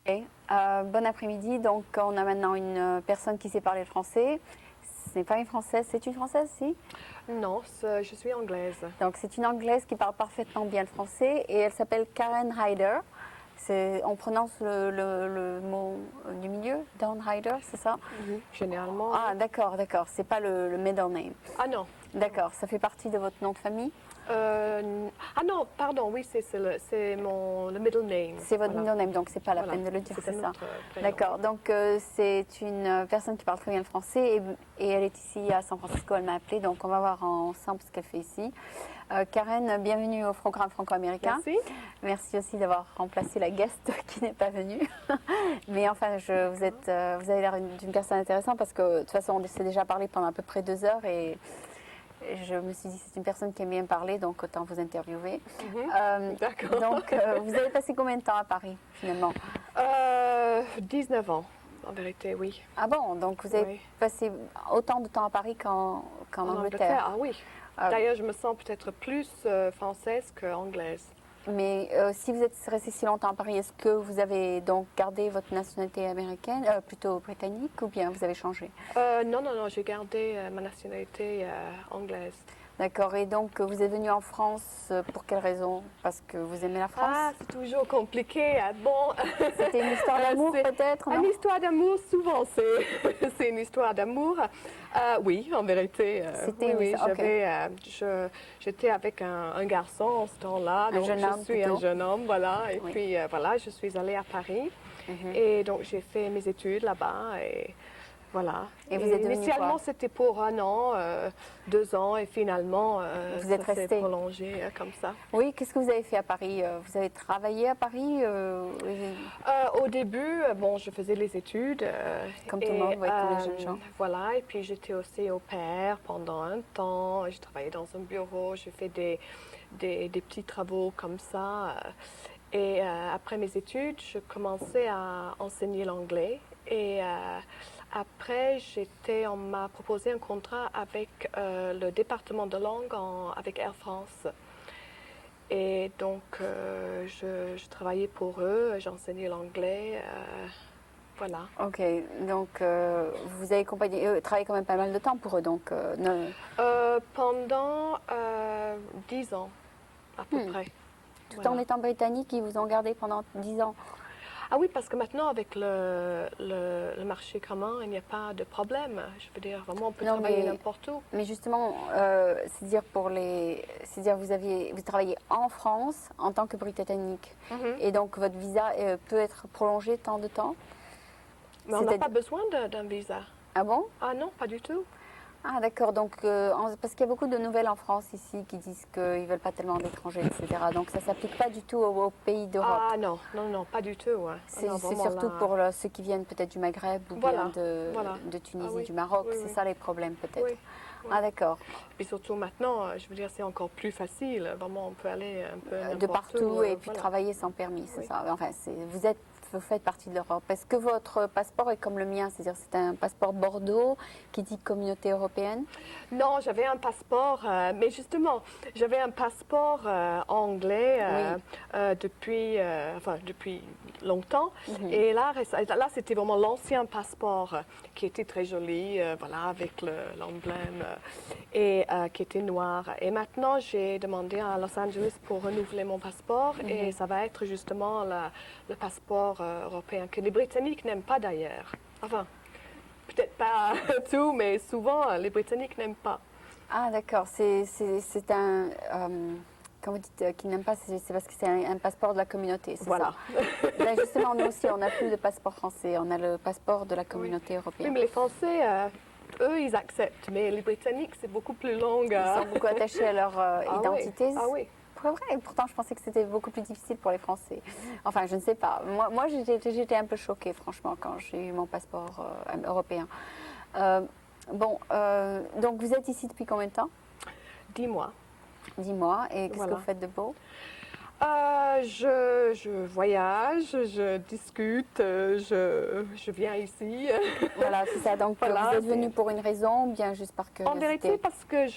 Ok. Bon après-midi. Donc, on a maintenant une personne qui sait parler le français. Ce n'est pas une Française, c'est une Française, si? Non, je suis anglaise. Donc, c'est une Anglaise qui parle parfaitement bien le français et elle s'appelle Karen Hyder. On prononce le mot du milieu, Dawn Hyder, c'est ça? Généralement. Ah, d'accord, d'accord. C'est pas le middle name. Ah non. D'accord. Ça fait partie de votre nom de famille? Ah non, pardon, oui, c'est le middle name. C'est votre Voilà. middle name, donc c'est pas la Voilà. peine de le dire, c'est un ça. autre prénom. D'accord, donc c'est une personne qui parle très bien le français et elle est ici à San Francisco, elle m'a appelée, donc on va voir ensemble ce qu'elle fait ici. Karen, bienvenue au programme franco-américain. Merci. Merci aussi d'avoir remplacé la guest qui n'est pas venue. Mais enfin, vous avez l'air d'une personne intéressante parce que de toute façon, on s'est déjà parlé pendant à peu près 2 heures et je me suis dit c'est une personne qui aime bien parler, donc autant vous interviewer. D'accord. Donc, vous avez passé combien de temps à Paris finalement? 19 ans, en vérité, oui. Ah bon, donc vous avez Oui. passé autant de temps à Paris qu'en Angleterre. Ah oui. D'ailleurs, je me sens peut-être plus française qu'anglaise. Mais si vous êtes resté si longtemps à Paris, est-ce que vous avez donc gardé votre nationalité américaine, plutôt britannique, ou bien vous avez changé? Non, j'ai gardé ma nationalité anglaise. D'accord, et donc vous êtes venu en France pour quelle raison? Parce que vous aimez la France? Ah, c'est toujours compliqué. Bon, C'était une histoire d'amour c'est peut-être, non? une histoire d'amour, souvent, c'est une histoire d'amour. Oui, en vérité. C'était oui, une histoire, j'étais avec un garçon en ce temps-là. Un Donc jeune homme, je suis un plutôt. jeune homme, voilà. Et Oui. puis, voilà, je suis allée à Paris. Et donc, j'ai fait mes études là-bas. Et voilà. Et vous êtes devenu initialement, quoi? c'était pour 1 an, 2 ans, et finalement, Vous êtes ça s'est resté? prolongé comme ça. Oui, qu'est-ce que vous avez fait à Paris? Vous avez travaillé à Paris? Au début, bon, je faisais les études. Comme tout le monde, oui, tous les jeunes gens. Voilà, et puis j'étais aussi au pair pendant un temps. J'ai travaillé dans un bureau, j'ai fait des petits travaux comme ça. Et après mes études, je commençais à enseigner l'anglais. Et après, on m'a proposé un contrat avec le département de langue avec Air France. Et donc, je travaillais pour eux, j'enseignais l'anglais, voilà. Ok, donc vous avez travaillé quand même pas mal de temps pour eux, donc Pendant 10 ans, à peu près. tout Voilà. en étant britannique, ils vous ont gardé pendant 10 ans. Ah oui, parce que maintenant, avec le marché commun, il n'y a pas de problème. Je veux dire, vraiment, on peut travailler n'importe où. Mais justement, c'est-à-dire vous travaillez en France en tant que britannique, et donc votre visa peut être prolongé tant de temps. Mais on n'a pas besoin d'un visa. Ah bon? Ah non, pas du tout. Ah d'accord, donc parce qu'il y a beaucoup de nouvelles en France ici qui disent qu'ils ne veulent pas tellement d'étrangers, etc. Donc ça ne s'applique pas du tout aux pays d'Europe. Ah non, pas du tout. Hein. C'est Non, surtout là... pour ceux qui viennent peut-être du Maghreb ou bien de Tunisie, du Maroc, c'est ça les problèmes peut-être. Oui. Ah d'accord. Et surtout maintenant, je veux dire, c'est encore plus facile. Vraiment, on peut aller un peu n'importe de partout et puis voilà. travailler sans permis, c'est ça. Enfin, vous faites partie de l'Europe. Est-ce que votre passeport est comme le mien, c'est-à-dire c'est un passeport Bordeaux qui dit Communauté européenne? Non, j'avais un passeport, mais justement, j'avais un passeport anglais depuis longtemps. Et là c'était vraiment l'ancien passeport qui était très joli, voilà, avec l'emblème et qui était noir. Et maintenant, j'ai demandé à Los Angeles pour renouveler mon passeport et ça va être justement le passeport européen que les Britanniques n'aiment pas d'ailleurs. Enfin, peut-être pas tout, mais souvent, les Britanniques n'aiment pas. Ah d'accord, c'est un... quand vous dites qu'ils n'aiment pas, c'est parce que c'est un passeport de la communauté, c'est voilà. ça? Ben justement, nous aussi, on n'a plus de passeport français, on a le passeport de la communauté européenne. Oui, mais les Français, eux, ils acceptent, mais les Britanniques, c'est beaucoup plus long. Ils sont beaucoup attachés à leur identité. Oui. Ah oui. C'est vrai, pourtant je pensais que c'était beaucoup plus difficile pour les Français. Enfin, je ne sais pas. Moi j'étais un peu choquée, franchement, quand j'ai eu mon passeport européen. Donc vous êtes ici depuis combien de temps? 10 mois. 10 mois. Et qu'est-ce Voilà. que vous faites de beau? Je voyage, je discute, je viens ici. Voilà, c'est ça. Donc Voilà, vous êtes venu pour une raison ou bien juste par curiosité? En vérité, parce que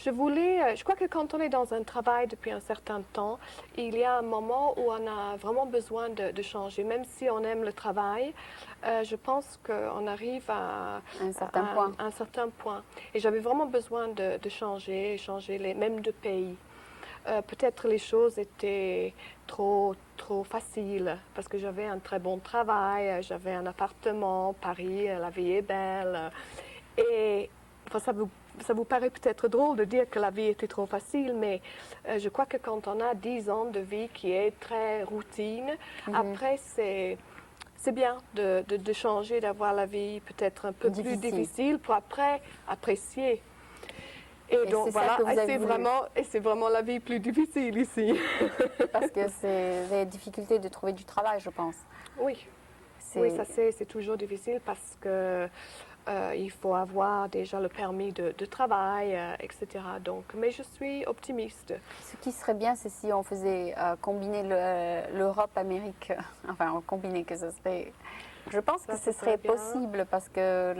Je crois que quand on est dans un travail depuis un certain temps, il y a un moment où on a vraiment besoin de changer. Même si on aime le travail, je pense qu'on arrive à un certain point. Et j'avais vraiment besoin de changer même de pays. Peut-être les choses étaient trop faciles parce que j'avais un très bon travail, j'avais un appartement, Paris, la vie est belle. Et enfin, ça vous paraît peut-être drôle de dire que la vie était trop facile, mais je crois que quand on a 10 ans de vie qui est très routine, après c'est bien de changer, d'avoir la vie peut-être un peu plus difficile pour après apprécier. Et donc voilà, c'est vraiment la vie plus difficile ici. Parce que c'est des difficultés de trouver du travail, je pense. Oui, ça c'est toujours difficile parce que il faut avoir déjà le permis de travail, etc. Donc, mais je suis optimiste. Ce qui serait bien, c'est si on faisait combiner l'Europe, Amérique, enfin combiner que ce serait. Je pense que ce serait possible parce que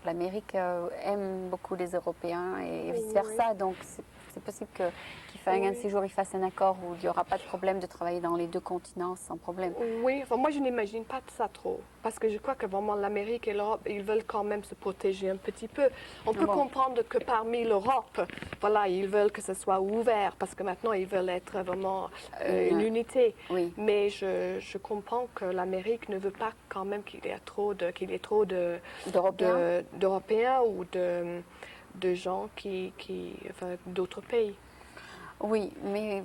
l'Amérique aime beaucoup les Européens et vice-versa. Donc c'est possible qu'un de ces jours, ils fassent un accord où il n'y aura pas de problème de travailler dans les deux continents sans problème. Oui, enfin, moi je n'imagine pas ça trop. Parce que je crois que vraiment l'Amérique et l'Europe, ils veulent quand même se protéger un petit peu. On peut comprendre que parmi l'Europe, voilà, ils veulent que ce soit ouvert parce que maintenant ils veulent être vraiment une unité. Oui. Mais je comprends que l'Amérique ne veut pas quand même qu'il y ait trop d'Européens ou de gens d'autres pays. Oui, mais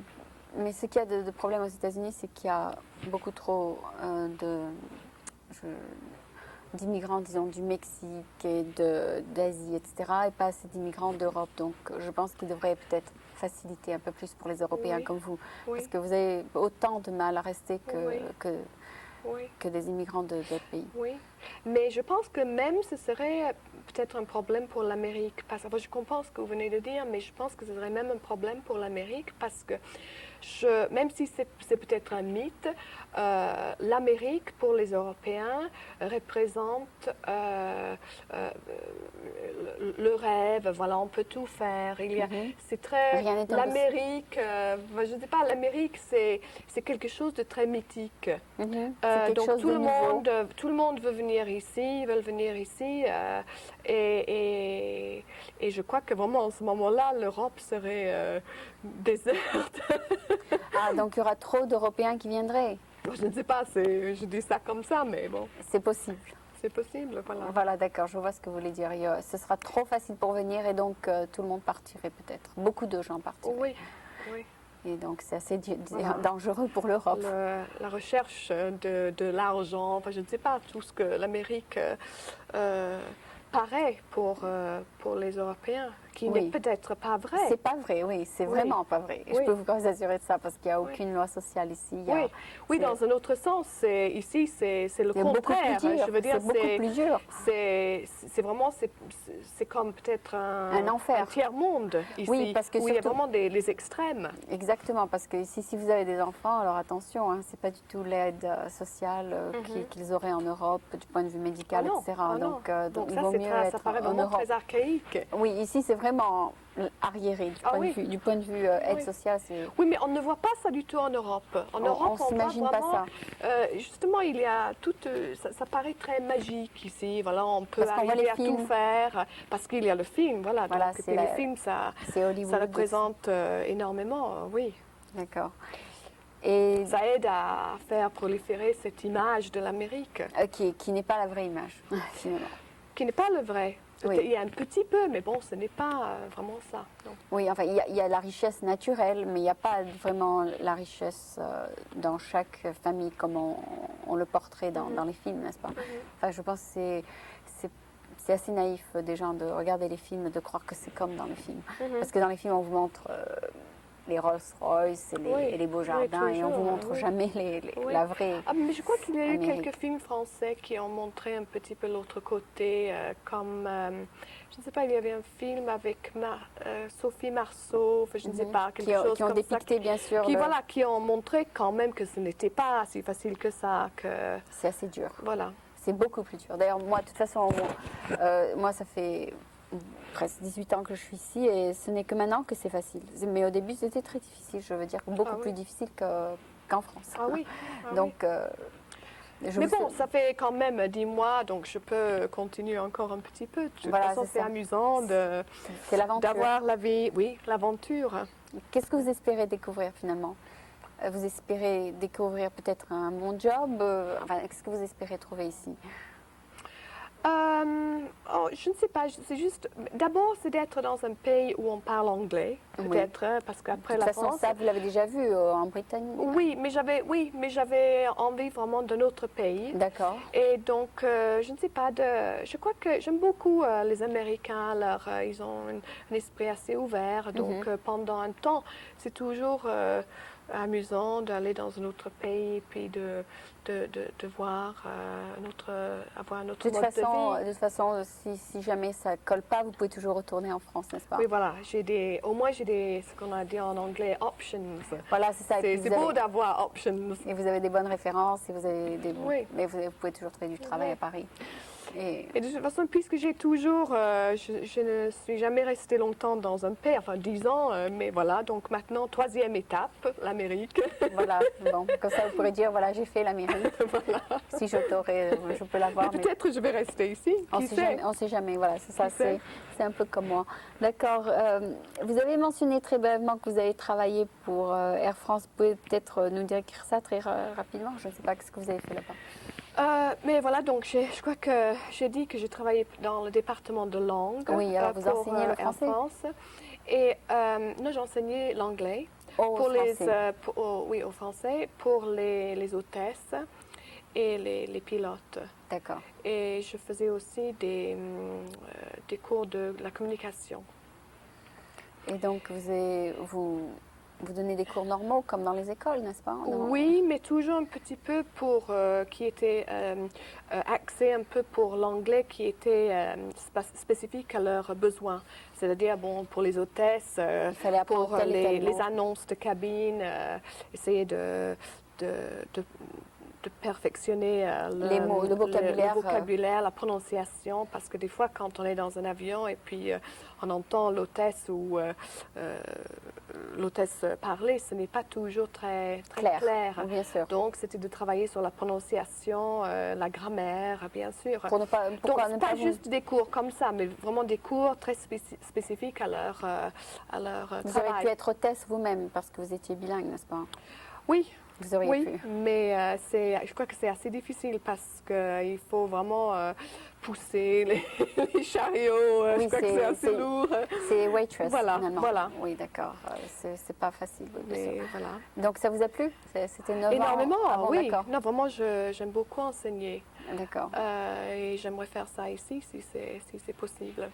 ce qu'il y a de problème aux États-Unis, c'est qu'il y a beaucoup trop d'immigrants, disons, du Mexique et d'Asie, etc., et pas assez d'immigrants d'Europe. Donc, je pense qu'il devrait peut-être faciliter un peu plus pour les Européens comme vous, parce que vous avez autant de mal à rester que des immigrants d'autres pays. Oui, mais je pense que même ce serait peut-être un problème pour l'Amérique. Je comprends ce que vous venez de dire, mais je pense que ce serait même un problème pour l'Amérique parce que même si c'est peut-être un mythe, l'Amérique pour les Européens représente le rêve. Voilà, on peut tout faire. C'est très l'Amérique. Je ne sais pas, l'Amérique c'est quelque chose de très mythique. Donc tout le monde veut venir ici, veulent venir ici, et je crois que vraiment en ce moment-là, l'Europe serait déserte. Ah, donc il y aura trop d'Européens qui viendraient? Je ne sais pas, je dis ça comme ça, mais bon. C'est possible. C'est possible, voilà. Voilà, d'accord, je vois ce que vous voulez dire. Ce sera trop facile pour venir et donc tout le monde partirait peut-être. Beaucoup de gens partiraient. Oui, oui. Et donc c'est assez dangereux pour l'Europe. La recherche de l'argent, enfin je ne sais pas, tout ce que l'Amérique paraît pour les Européens, qui n'est peut-être pas vrai. C'est pas vrai, oui, c'est vraiment pas vrai. Je peux vous assurer de ça parce qu'il n'y a aucune loi sociale ici. Oui, dans un autre sens, ici c'est le contraire. Je veux dire, c'est beaucoup plus dur. C'est vraiment, c'est comme peut-être un enfer, un tiers-monde ici, où il y a vraiment les extrêmes. Exactement, parce que ici, si vous avez des enfants, alors attention, c'est pas du tout l'aide sociale qu'ils auraient en Europe du point de vue médical, etc. Donc il vaut mieux être ça paraît en vraiment Europe. très archaïque. Oui, ici c'est vraiment arriéré du point de vue aide sociale. Oui, mais on ne voit pas ça du tout en Europe. En Europe, on s'imagine voit pas vraiment, ça. Justement, il y a tout, ça paraît très magique ici. Voilà, on peut arriver à tout faire parce qu'il y a le film. Voilà, donc, les films, ça représente énormément, oui. D'accord. Et ça aide à faire proliférer cette image de l'Amérique. Qui n'est pas la vraie image, finalement. Qui n'est pas le vrai. Oui. Il y a un petit peu, mais bon, ce n'est pas vraiment ça. Non. Oui, enfin, il y a la richesse naturelle, mais il n'y a pas vraiment la richesse dans chaque famille comme on le porterait dans les films, n'est-ce pas? Enfin, je pense que c'est assez naïf des gens de regarder les films, de croire que c'est comme dans les films. Parce que dans les films, on vous montre les Rolls-Royce et les beaux jardins, et on ne vous montre jamais la vraie mais je crois qu'il y a eu Amérique. quelques films français qui ont montré un petit peu l'autre côté, comme, je ne sais pas, il y avait un film avec Sophie Marceau, je ne sais pas, quelque chose qui ont comme dépicté, ça. bien sûr. Qui ont montré quand même que ce n'était pas si facile que ça. C'est assez dur. Voilà. C'est beaucoup plus dur. D'ailleurs, moi, de toute façon, moi, ça fait presque 18 ans que je suis ici et ce n'est que maintenant que c'est facile. Mais au début, c'était très difficile, je veux dire, beaucoup plus difficile qu'en France. Ah oui. Donc, mais bon, ça fait quand même 10 mois, donc je peux continuer encore un petit peu. De toute façon, c'est amusant d'avoir la vie, oui, l'aventure. Qu'est-ce que vous espérez découvrir finalement? Vous espérez découvrir peut-être un bon job? Qu'est-ce que vous espérez trouver ici? Je ne sais pas, c'est juste, d'abord c'est d'être dans un pays où on parle anglais, peut-être, parce qu'après la France... De toute façon, ça vous l'avez déjà vu en Bretagne? Oui, mais j'avais envie vraiment d'un autre pays. D'accord. Et donc, je ne sais pas, je crois que j'aime beaucoup les Américains, ils ont un esprit assez ouvert, donc pendant un temps, c'est toujours... amusant d'aller dans un autre pays et puis de voir avoir un autre mode de vie. De toute façon, si jamais ça ne colle pas, vous pouvez toujours retourner en France, n'est-ce pas? Oui, voilà. Au moins, j'ai ce qu'on a dit en anglais, options. Voilà, c'est ça. C'est beau d'avoir options. Et vous avez des bonnes références, et vous avez mais vous pouvez toujours trouver du travail à Paris. Et de toute façon, puisque j'ai toujours, je ne suis jamais restée longtemps dans un pays, enfin 10 ans, mais voilà, donc maintenant, 3e étape, l'Amérique. Voilà, bon, comme ça vous pourrez dire, voilà, j'ai fait l'Amérique. Voilà. Si je peux l'avoir. Peut-être je vais rester ici, on ne sait jamais, voilà, c'est ça, c'est un peu comme moi. D'accord, vous avez mentionné très brièvement que vous avez travaillé pour Air France, vous pouvez peut-être nous décrire ça très rapidement, je ne sais pas ce que vous avez fait là-bas. Mais voilà, donc je crois que j'ai dit que j'ai travaillé dans le département de langue. Oui, alors vous enseignez le français? France. Et non, j'enseignais l'anglais. Oui, au français, pour les hôtesses et les pilotes. D'accord. Et je faisais aussi des cours de la communication. Et donc vous donnez des cours normaux comme dans les écoles, n'est-ce pas? Oui, mais toujours un petit peu qui était axé un peu pour l'anglais qui était spécifique à leurs besoins. C'est-à-dire, bon, pour les hôtesses, pour les annonces de cabine, essayer de perfectionner les mots, le vocabulaire, la prononciation, parce que des fois, quand on est dans un avion et puis on entend l'hôtesse ou l'hôtesse parler, ce n'est pas toujours très clair. Bien sûr. Donc, c'était de travailler sur la prononciation, la grammaire, bien sûr. Donc, pas juste des cours comme ça, mais vraiment des cours très spécifiques à leur travail. Vous auriez pu être hôtesse vous-même, parce que vous étiez bilingue, n'est-ce pas? Oui. Vous auriez pu. Mais je crois que c'est assez difficile parce qu'il faut vraiment pousser les chariots. Oui, je crois que c'est assez lourd. C'est waitress, voilà. Oui, d'accord. C'est pas facile. Mais voilà. Donc, ça vous a plu? C'était 9 ans? Énormément, oui. Non, vraiment, j'aime beaucoup enseigner. D'accord. Et j'aimerais faire ça ici, si c'est possible.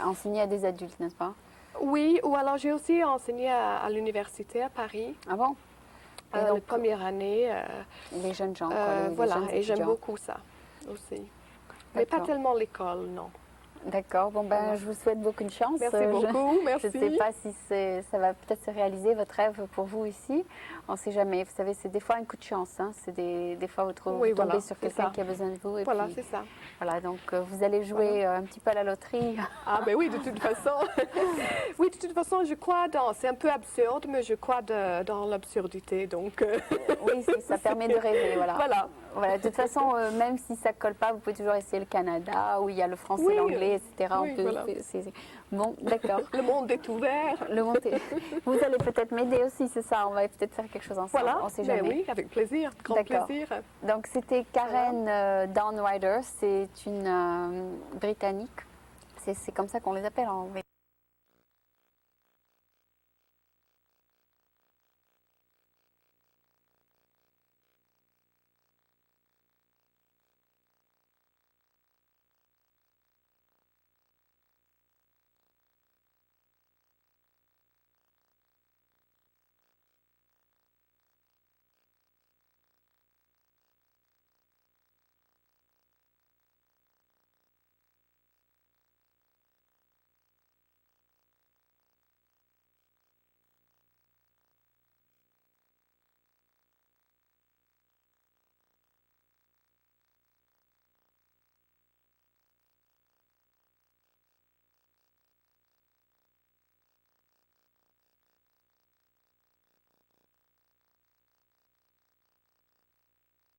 Enseigner à des adultes, n'est-ce pas? Oui, ou alors j'ai aussi enseigné à l'université à Paris. Ah bon? La première année. Les jeunes gens, voilà, jeunes et j'aime beaucoup ça aussi. Mais pas tellement l'école, non. D'accord, bon ben je vous souhaite beaucoup de chance. Merci beaucoup, merci. Je ne sais pas si ça va peut-être se réaliser votre rêve pour vous ici. On ne sait jamais, vous savez, c'est des fois un coup de chance. Hein. C'est des fois vous tombez sur quelqu'un qui a besoin de vous. Et voilà, puis, c'est ça. Voilà, donc vous allez jouer un petit peu à la loterie. Ah ben oui, de toute façon. Oui, de toute façon, je crois c'est un peu absurde, mais je crois dans l'absurdité, donc. Oui, ça permet de rêver, voilà. Voilà, de toute façon, même si ça ne colle pas, vous pouvez toujours essayer le Canada, où il y a le français, l'anglais, etc. Bon, d'accord. Le monde est ouvert. Vous allez peut-être m'aider aussi, c'est ça. On va peut-être faire quelque chose ensemble. Voilà, on sait jamais. Oui, avec plaisir, grand plaisir. Donc, c'était Karen Downrider. C'est une Britannique. C'est comme ça qu'on les appelle en anglais.